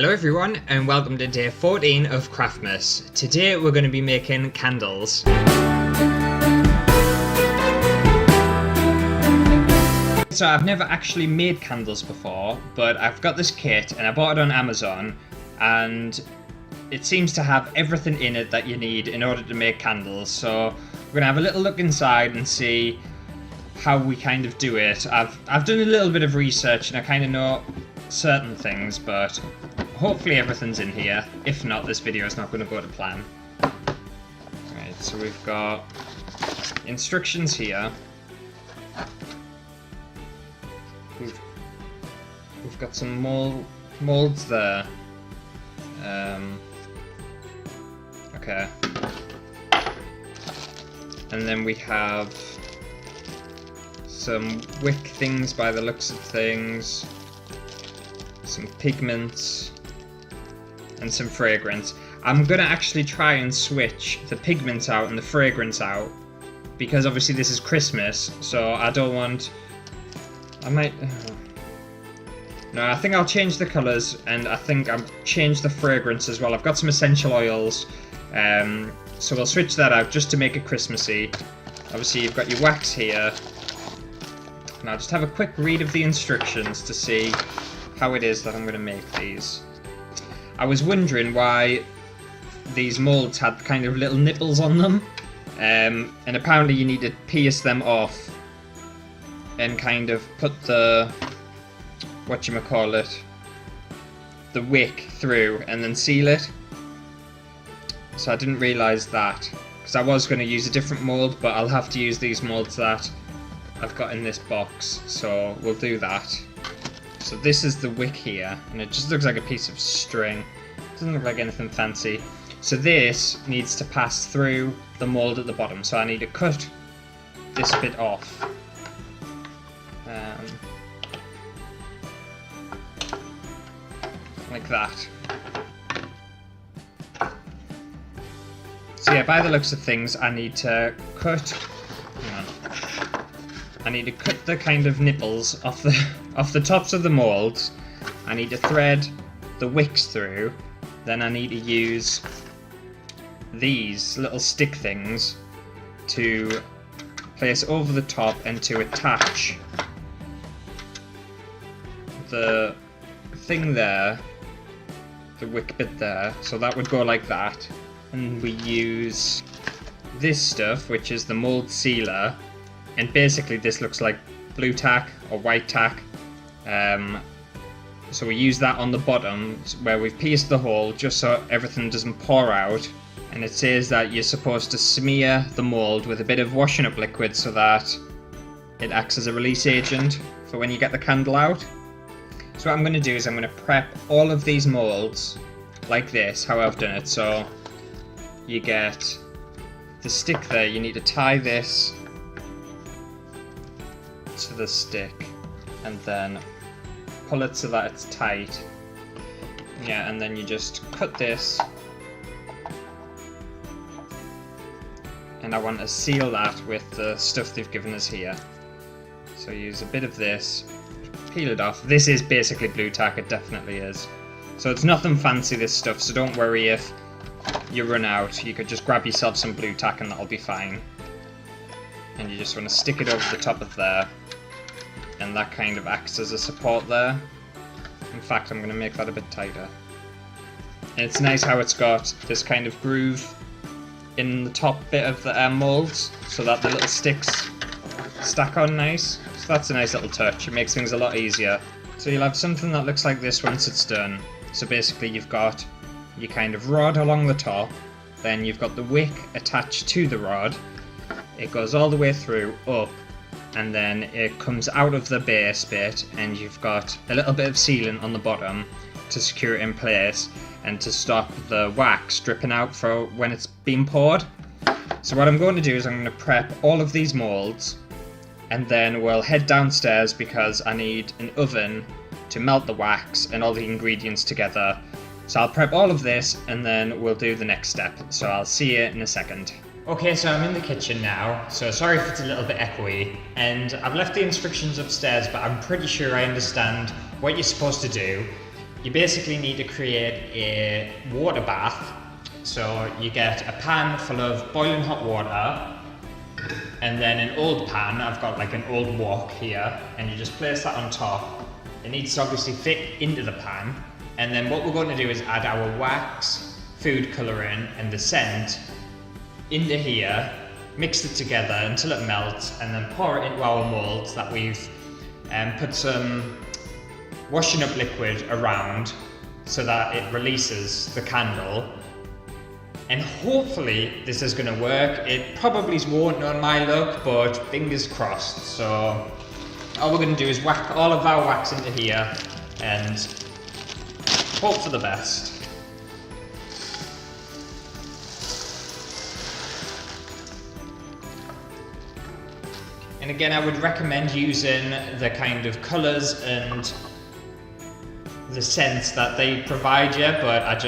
Hello everyone and welcome to day 14 of Craftmas. Today we're going to be making candles. So I've never actually made candles before, but I've got this kit and I bought it on Amazon and it seems to have everything in it that you need in order to make candles. So we're going to have a little look inside and see how we kind of do it. I've done a little bit of research and I kind of know certain things, but hopefully everything's in here. If not, this video is not going to go to plan. Right, so we've got instructions here. We've got some molds there. Okay. And then we have some wick things by the looks of things. Some pigments. And some fragrance. I'm gonna actually try and switch the pigments out and the fragrance out, because obviously this is Christmas, so I don't want... No, I think I'll change the colours, and I think I'll change the fragrance as well. I've got some essential oils, so we'll switch that out just to make it Christmassy. Obviously you've got your wax here. Now just have a quick read of the instructions to see how it is that I'm going to make these. I was wondering why these molds had kind of little nipples on them, and apparently you need to pierce them off and kind of put the, the wick through and then seal it. So I didn't realise that, because I was going to use a different mold, but I'll have to use these molds that I've got in this box, so we'll do that. So this is the wick here, and it just looks like a piece of string. Doesn't look like anything fancy. So this needs to pass through the mold at the bottom, so I need to cut this bit off. Like that. So yeah, by the looks of things, I need to cut... Hang on. I need to cut the kind of nipples off the tops of the molds. I need to thread the wicks through. Then I need to use these little stick things to place over the top and to attach the thing there, the wick bit there. So that would go like that. And we use this stuff, which is the mold sealer. And basically this looks like blue tack or white tack. So we use that on the bottom where we've pierced the hole just so everything doesn't pour out. And it says that you're supposed to smear the mold with a bit of washing up liquid so that it acts as a release agent for when you get the candle out. So what I'm going to do is I'm going to prep all of these molds like this, how I've done it. So you get the stick there, you need to tie this to the stick and then pull it so that it's tight. Yeah, and then you just cut this, and I want to seal that with the stuff they've given us here. So use a bit of this, peel it off. This is basically blue tack, it definitely is. So it's nothing fancy, this stuff, so don't worry if you run out. You could just grab yourself some blue tack and that'll be fine. And you just want to stick it over the top of there, and that kind of acts as a support there. In fact, I'm going to make that a bit tighter. And it's nice how it's got this kind of groove in the top bit of the molds, so that the little sticks stack on nice. So that's a nice little touch, it makes things a lot easier. So you'll have something that looks like this once it's done. So basically you've got your kind of rod along the top, then you've got the wick attached to the rod. It goes all the way through, up, and then it comes out of the base bit, and you've got a little bit of sealant on the bottom to secure it in place and to stop the wax dripping out for when it's being poured. So what I'm going to do is I'm going to prep all of these molds, and then we'll head downstairs because I need an oven to melt the wax and all the ingredients together. So I'll prep all of this and then we'll do the next step. So I'll see you in a second. Okay, so I'm in the kitchen now, so sorry if it's a little bit echoey, and I've left the instructions upstairs, but I'm pretty sure I understand what you're supposed to do. you basically need to create a water bath. So you get a pan full of boiling hot water, and then an old pan. I've got like an old wok here, and you just place that on top. It needs to obviously fit into the pan, and then what we're going to do is add our wax, food colouring, and the scent into here, mix it together until it melts, and then pour it into our moulds that we've put some washing up liquid around so that it releases the candle. And hopefully this is going to work. It probably won't on my luck, but fingers crossed. So all we're going to do is whack all of our wax into here and hope for the best. And again, I would recommend using the kind of colours and the scents that they provide you, but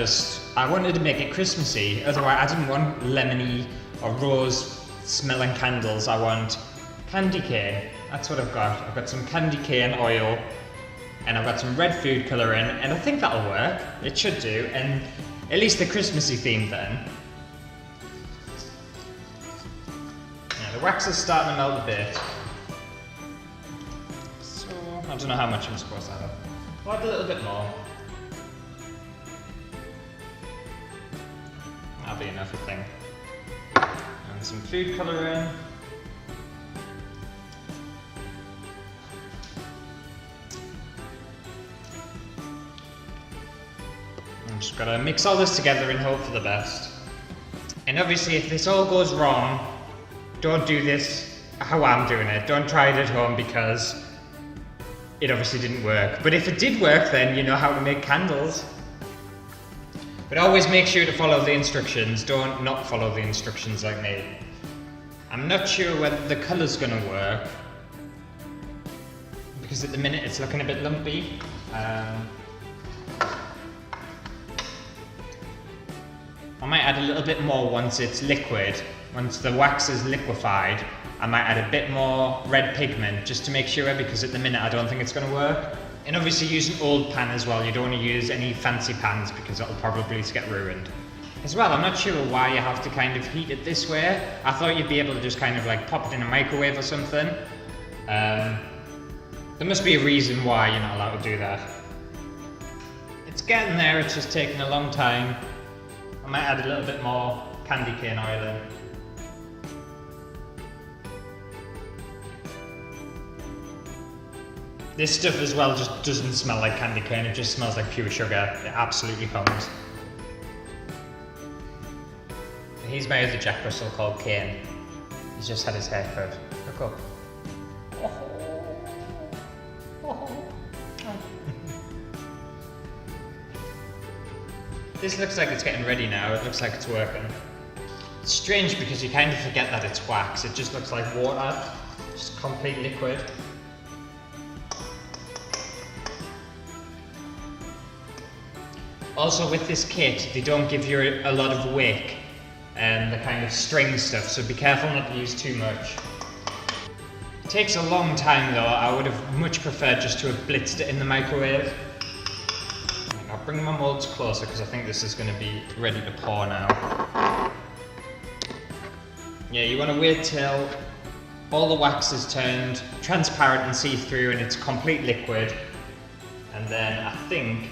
I wanted to make it Christmassy. Otherwise, I didn't want lemony or rose smelling candles. I want candy cane. That's what I've got. I've got some candy cane oil, and I've got some red food colouring, and I think that'll work. It should do, and at least the Christmassy theme then. Yeah, the wax is starting to melt a bit. So, I don't know how much I'm supposed to have. I'll add a little bit more. That'll be enough, I think. And some food colouring. I'm just gotta mix all this together and hope for the best. And obviously, if this all goes wrong, don't do this how I'm doing it. Don't try it at home because it obviously didn't work. But if it did work, then you know how to make candles. But always make sure to follow the instructions. Don't not follow the instructions like me. I'm not sure whether the colour's gonna work, because at the minute it's looking a bit lumpy. I might add a little bit more once it's liquid. Once the wax is liquefied, I might add a bit more red pigment just to make sure, because at the minute I don't think it's going to work. And obviously use an old pan as well. You don't want to use any fancy pans because it'll probably get ruined. As well, I'm not sure why you have to kind of heat it this way. I thought you'd be able to just kind of like pop it in a microwave or something. There must be a reason why you're not allowed to do that. It's getting there, it's just taking a long time. I might add a little bit more candy cane oil in. This stuff as well just doesn't smell like candy cane, it just smells like pure sugar. It absolutely comes. Here's my other Jack Russell called Kane. He's just had his hair cut. Look up. This looks like it's getting ready now. It looks like it's working. It's strange because you kind of forget that it's wax. It just looks like water, just complete liquid. Also with this kit, they don't give you a lot of wick and the kind of string stuff, so be careful not to use too much. It takes a long time though. I would have much preferred just to have blitzed it in the microwave. I'll bring my moulds closer because I think this is going to be ready to pour now. Yeah, you want to wait till all the wax is turned transparent and see-through and it's complete liquid, and then I think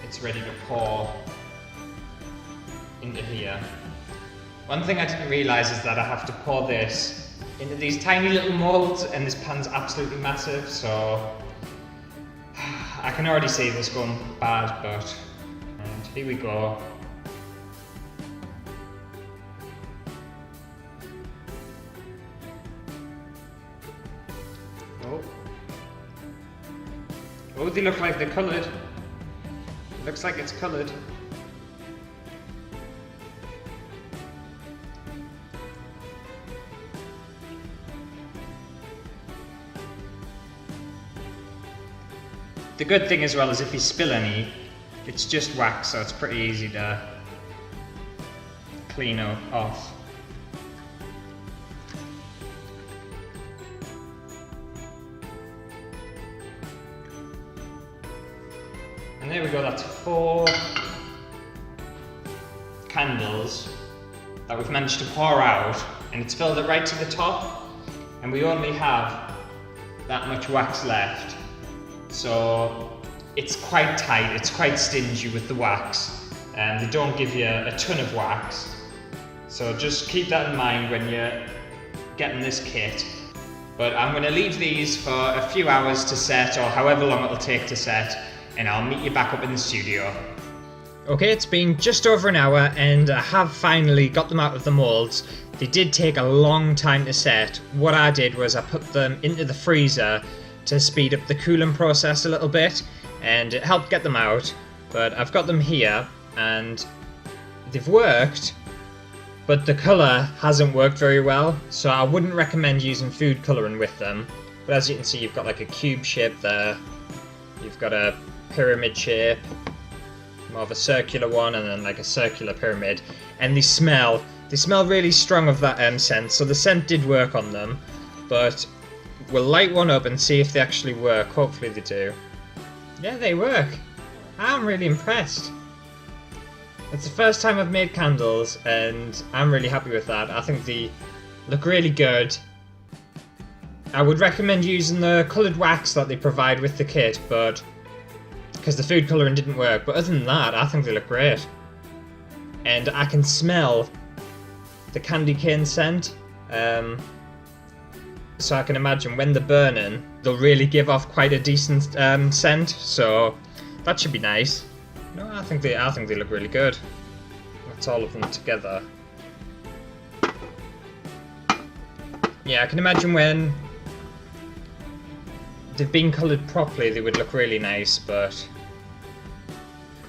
it's ready to pour into here. One thing I didn't realise is that I have to pour this into these tiny little moulds, and this pan's absolutely massive, so I can already see this going bad, but and here we go. Oh, they look like they're coloured. It looks like it's coloured. The good thing as well is if you spill any, it's just wax, so it's pretty easy to clean off. And there we go, that's 4 candles that we've managed to pour out, and it's filled it right to the top, and we only have that much wax left. So it's quite tight, it's quite stingy with the wax, and they don't give you a ton of wax. So just keep that in mind when you're getting this kit. But I'm going to leave these for a few hours to set, or however long it'll take to set, and I'll meet you back up in the studio. Okay, it's been just over an hour and I have finally got them out of the molds. They did take a long time to set. What I did was I put them into the freezer to speed up the cooling process a little bit, and it helped get them out. But I've got them here and they've worked, but the colour hasn't worked very well, so I wouldn't recommend using food colouring with them. But as you can see, you've got like a cube shape there, you've got a pyramid shape, more of a circular one, and then like a circular pyramid, and they smell really strong of that scent, so the scent did work on them. But we'll light one up and see if they actually work. Hopefully they do. Yeah, they work. I'm really impressed. It's the first time I've made candles and I'm really happy with that. I think they look really good. I would recommend using the coloured wax that they provide with the kit, but because the food colouring didn't work. But other than that, I think they look great. And I can smell the candy cane scent. So I can imagine when they're burning, they'll really give off quite a decent scent. So that should be nice. No, I think they look really good. That's all of them together. Yeah, I can imagine when they've been coloured properly, they would look really nice, but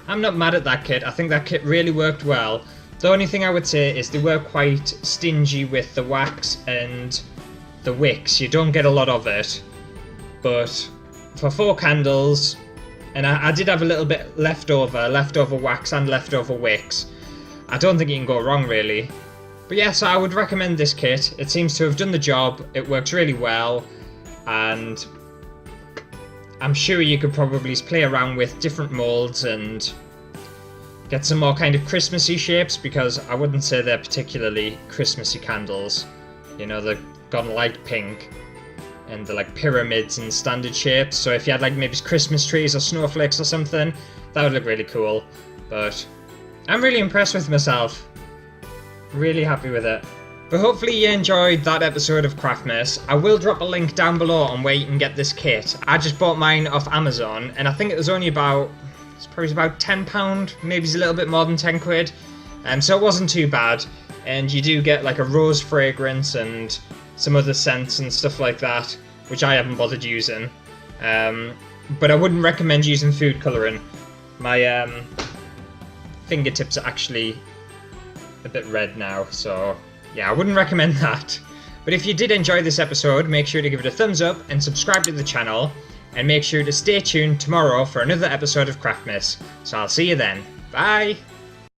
I'm not mad at that kit. I think that kit really worked well. The only thing I would say is they were quite stingy with the wax and the wicks. You don't get a lot of it, but for 4 candles, and I did have a little bit leftover wax and leftover wicks, I don't think you can go wrong really. But yeah, so I would recommend this kit. It seems to have done the job, it works really well, and I'm sure you could probably play around with different molds and get some more kind of Christmassy shapes, because I wouldn't say they're particularly Christmassy candles. You know, they've gone light pink and they're like pyramids and standard shapes, so if you had like maybe Christmas trees or snowflakes or something, that would look really cool. But I'm really impressed with myself. Really happy with it. But hopefully you enjoyed that episode of Craftmas. I will drop a link down below on where you can get this kit. I just bought mine off Amazon, and I think it was only about, it's probably about £10, maybe it's a little bit more than 10 quid. So it wasn't too bad, and you do get like a rose fragrance and some other scents and stuff like that, which I haven't bothered using. But I wouldn't recommend using food colouring. My fingertips are actually a bit red now, so yeah, I wouldn't recommend that. But if you did enjoy this episode, make sure to give it a thumbs up and subscribe to the channel, and make sure to stay tuned tomorrow for another episode of Craftmas. So I'll see you then. Bye!